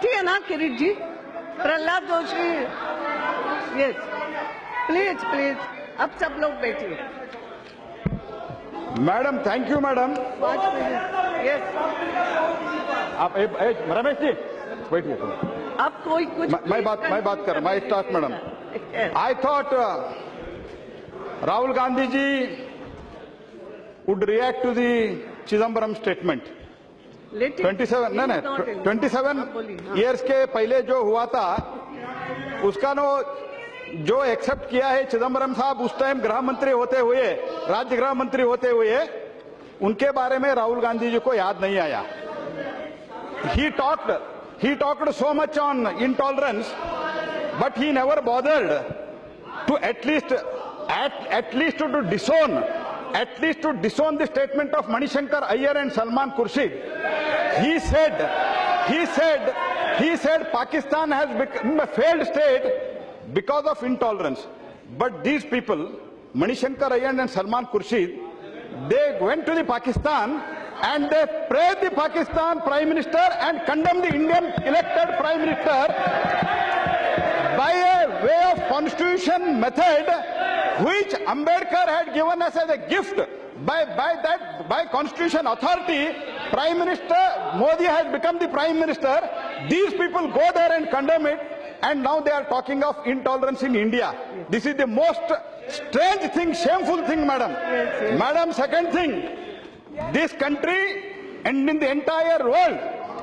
बैठिए ना Kirit ji, Prahlad Joshi, yes please please, अब सब लोग बैठिए। Madam, thank you madam. 5 minute, yes. आप रमेश जी बैठिए। अब कोई कुछ मैं बात कर रहा हूँ, start madam. I thought Rahul Gandhi ji would react to the Chidambaram statement. 27 years के पहले जो हुआ था उसका जो एक्सेप्ट किया है चिदम्बरम साहब उस टाइम गृह मंत्री होते हुए, राज्य गृह मंत्री होते हुए, उनके बारे में राहुल गांधी जी को याद नहीं आया। He talked so much on intolerance, but he never bothered to at least to disown the statement of Manishankar Iyer and Salman Khurshid. He said Pakistan has become a failed state because of intolerance. But these people, Manishankar Iyer and Salman Khurshid, they went to the Pakistan and they praised the Pakistan Prime Minister and condemned the Indian elected Prime Minister by a way of constitution method which Ambedkar had given us as a gift. By constitution authority, Prime Minister Modi has become the Prime Minister. These people go there and condemn it, and now they are talking of intolerance in India. This is the most strange thing, shameful thing, madam. Yes. Madam, second thing, this country and in the entire world,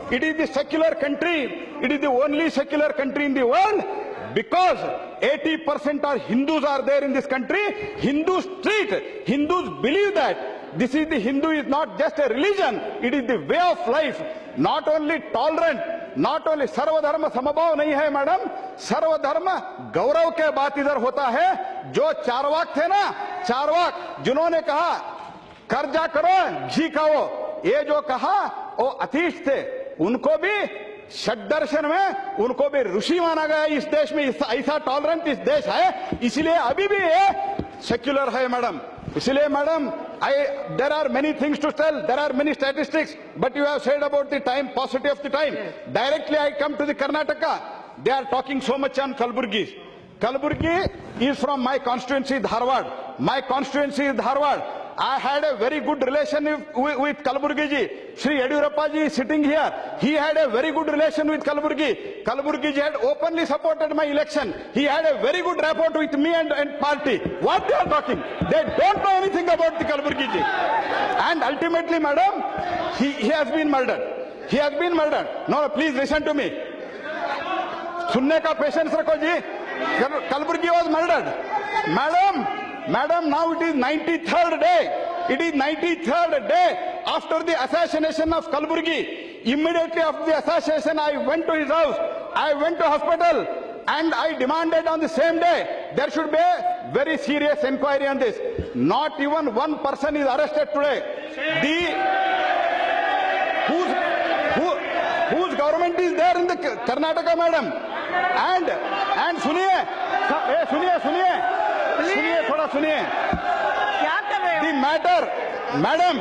it is the secular country. It is the only secular country in the world because 80% are Hindus are there in this country. Hindus believe that this is the Hindu is not just a religion, it is the way of life. Not only tolerant, not only सर्वधर्म समभाव नहीं है madam, सर्वधर्म गौरव के बात इधर होता है। जो चारवाक थे ना, चारवाक जिन्होंने कहा कर्जा करो घी खाओ, ये जो कहा वो अतीश थे, उनको भी षड्दर्शन में उनको भी ऋषि माना गया। इस देश में ऐसा टॉलरेंट इस देश है, इसलिए अभी भी ये सेक्युलर है मैडम। इसलिए madam, there are many things to tell, there are many statistics, but you have said about the time, paucity of the time. Directly I come to the Karnataka. They are talking so much on Kalburgi. Kalburgi is from my constituency, Dharwad. My constituency is Dharwad. I had a very good relation with Kalburgi ji. Shri Yediyurappa ji is sitting here. He had a very good relation with Kalburgi. Kalburgi ji had openly supported my election. He had a very good rapport with me and party. What they are talking? They don't know anything about the Kalburgi ji. And ultimately, madam, he has been murdered. He has been murdered. No, please listen to me. सुनने का patience रखो जी। Kalburgi was murdered. Madam, now it is 93rd day. It is 93rd day after the assassination of Kalburgi. Immediately after the assassination, I went to his house. I went to hospital and I demanded on the same day there should be a very serious inquiry on this. Not even one person is arrested today. Whose government is there in the Karnataka, madam? And सुनिए थोड़ा सुनिए। क्या कर रहे हो? The matter, madam,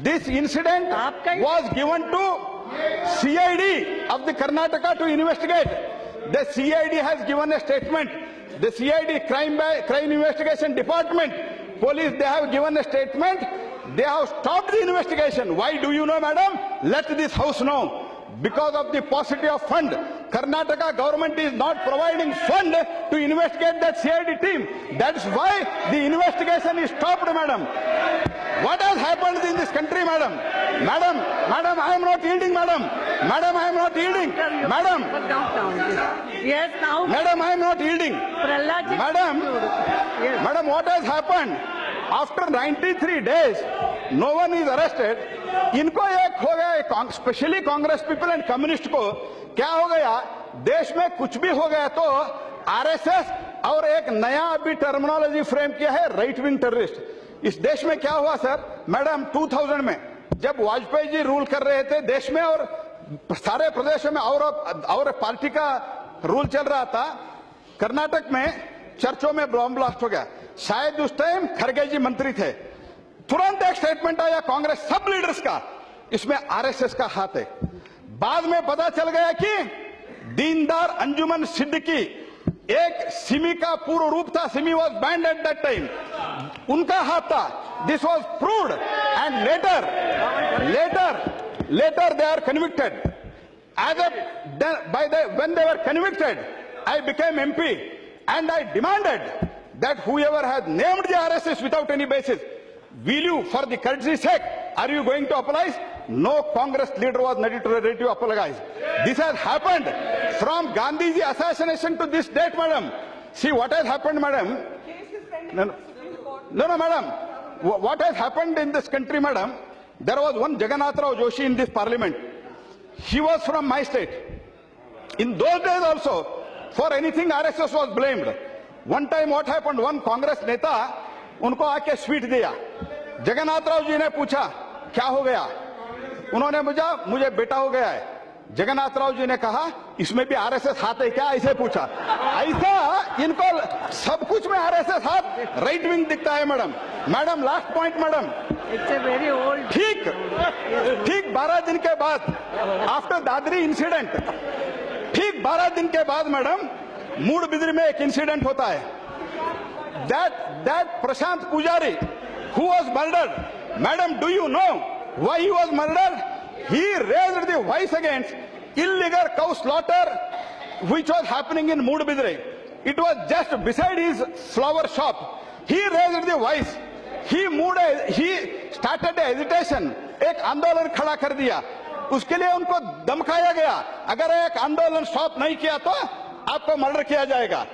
this incident was given to CID of the Karnataka to investigate. The CID has given a statement. The CID Crime Investigation Department, police, they have given a statement. They have stopped the investigation. Why do you know, madam? Let this house know. Because of the paucity of fund, Karnataka government is not providing fund to investigate that CID team. That's why the investigation is stopped, madam. What has happened in this country, madam? Madam, I am not yielding, madam. Madam, I am not yielding. Madam. Yes, now. Madam, I am not yielding. Madam, what has happened? After 93 days, no one is arrested. इनको एक हो गया, specially Congress people and communist को क्या हो गया, देश में कुछ भी हो गया तो आरएसएस और एक नया अभी टर्मिनोलॉजी फ्रेम किया है, राइट विंग टेररिस्ट। इस देश में क्या हुआ सर, मैडम, 2000 में जब वाजपेयी जी रूल कर रहे थे देश में और सारे प्रदेशों में और पार्टी का रूल चल रहा था, कर्नाटक में चर्चों में बॉम्ब ब्लास्ट हो गया। शायद उस टाइम खड़गे जी मंत्री थे, तुरंत एक स्टेटमेंट आया कांग्रेस सब लीडर्स का, इसमें आरएसएस का हाथ है। बाद में पता चल गया कि दीनदार अंजुमन सिद्दीकी एक सिमी का पूर्व रूप था. Simi was banned at that time. उनका हाथ था. This was proved and later they are convicted. When they were convicted, I became MP and I demanded that whoever has named the RSS without any basis, will you, for the courtesy sake, are you going to apologize? No Congress leader was ready to apologize. This has happened from Gandhiji assassination to this date, madam. See what has happened, madam. No, madam. What has happened in this country, madam? There was one Jagannath Rao Joshi in this parliament. He was from my state. In those days also, for anything RSS was blamed. One time what happened, one Congress neta उनको आके sweet दिया. जगन्नाथ राव जी ने पूछा क्या हो गया. उन्होंने मुझे बेटा हो गया है. जगन्नाथ राव जी ने कहा इसमें भी आरएसएस हाथ है क्या, ऐसे पूछा. ऐसा इनको सब कुछ में आरएसएस हाथ, राइट विंग दिखता है madam. Madam last point madam. It's a very old. ठीक 12 दिन के बाद, आफ्टर दादरी इंसिडेंट, ठीक 12 दिन के बाद मैडम मूडबिद्री में एक इंसिडेंट होता है. That Prashant Pujari, who was murdered, madam, do you know why he was murdered? He raised the voice against illegal cow slaughter which was happening in Moodbidre. It was just beside his flower shop. He raised the voice. He started a agitation. एक आंदोलन खड़ा कर दिया. उसके लिए उनको धमकाया गया, अगर एक आंदोलन स्टॉप नहीं किया तो आपको मर्डर किया जाएगा.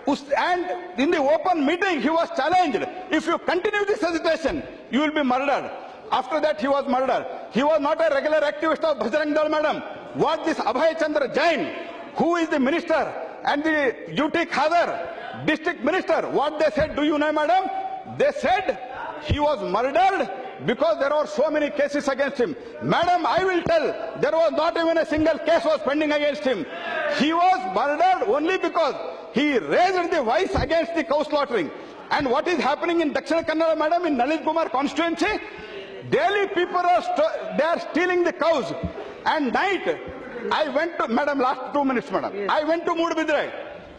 And in the open meeting he was challenged, if you continue this agitation you will be murdered. After that he was murdered. He was not a regular activist of Bajrang Dal, madam. What this Abhay Chandra Jain, who is the minister, and the UT Khadar, district minister, what they said, do you know, madam? They said he was murdered because there are so many cases against him. Madam, I will tell, there was not even a single case was pending against him. He was murdered only because he raised the voice against the cow slaughtering. And what is happening in Dakshina Kannada, madam, in Nalit Kumar constituency, daily people are stealing the cows. And night, I went to, madam, last 2 minutes, madam. Yes. I went to Moodbidre.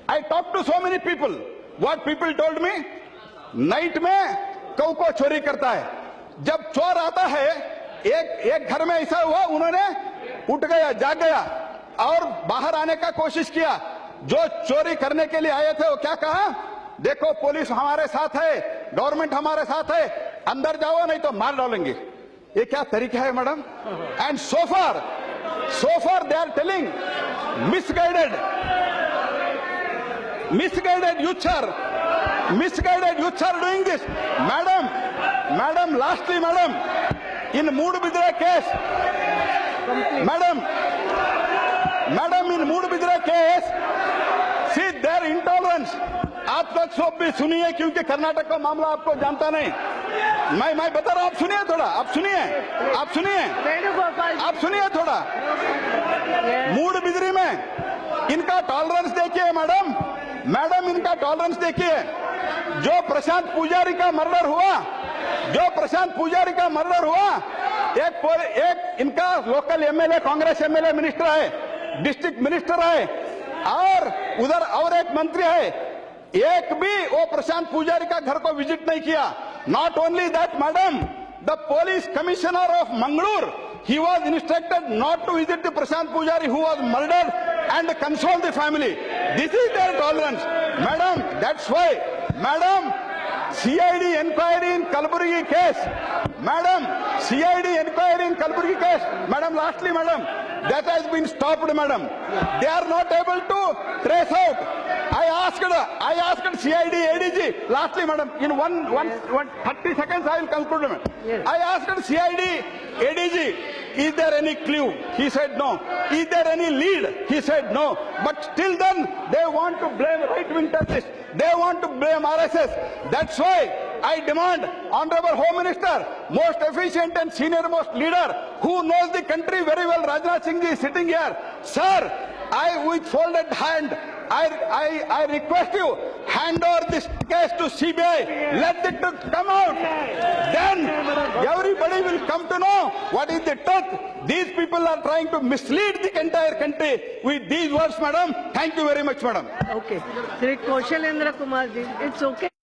I talked to so many people. What people told me? Night में कौ को चोरी करता है. जब चोर आता है, एक घर में ऐसा हुआ, उन्होंने उठ गया, जाग गया और बाहर आने का कोशिश किया. जो चोरी करने के लिए आए थे वो क्या कहा, देखो पुलिस हमारे साथ है, गवर्नमेंट हमारे साथ है, अंदर जाओ नहीं तो मार डालेंगे. ये क्या तरीका है madam? And so far they are telling misguided youths are doing this. Madam, lastly, madam, in Moodbidre case, madam, in Moodbidre case, see their intolerance. आप तक सब भी सुनिए, क्योंकि कर्नाटक का मामला आपको जानता नहीं. मैं बता रहा हूं, आप सुनिए थोड़ा, आप सुनिए थोड़ा. मूडबिद्री में इनका टॉलरेंस देखिए मैडम, इनका टॉलरेंस देखिए. जो प्रशांत पुजारी का मर्डर हुआ, एक इनका local MLA, Congress MLA minister है, डिस्ट्रिक्ट मिनिस्टर है, और उधर और एक मंत्री है. एक भी वो प्रशांत पुजारी का घर को विजिट नहीं किया. Not only that madam, the police commissioner of Mangalore, he was instructed not to visit the Prashant Pujari who was murdered and console the family. This is their tolerance, madam. That's why, madam, CID inquiry in Kalburgi case, madam, madam, lastly, madam, that has been stopped, madam. They are not able to trace out. I asked CID ADG, lastly, madam, in one 30 seconds I will conclude, madam. Yes. I asked CID ADG, is there any clue? He said no. Is there any lead? He said no. But still then, they want to blame right-wing terrorists. They want to blame RSS. That's why I demand, Honorable Home Minister, most efficient and senior most leader, who knows the country very well, Rajnath Singh ji is sitting here. Sir, with folded hand, I request you, hand over this case to CBI, let the truth come out. Then everybody will come to know what is the truth. These people are trying to mislead the entire country with these words, madam. Thank you very much, madam. Okay. Shri Kaushalendra Kumar ji, it's okay.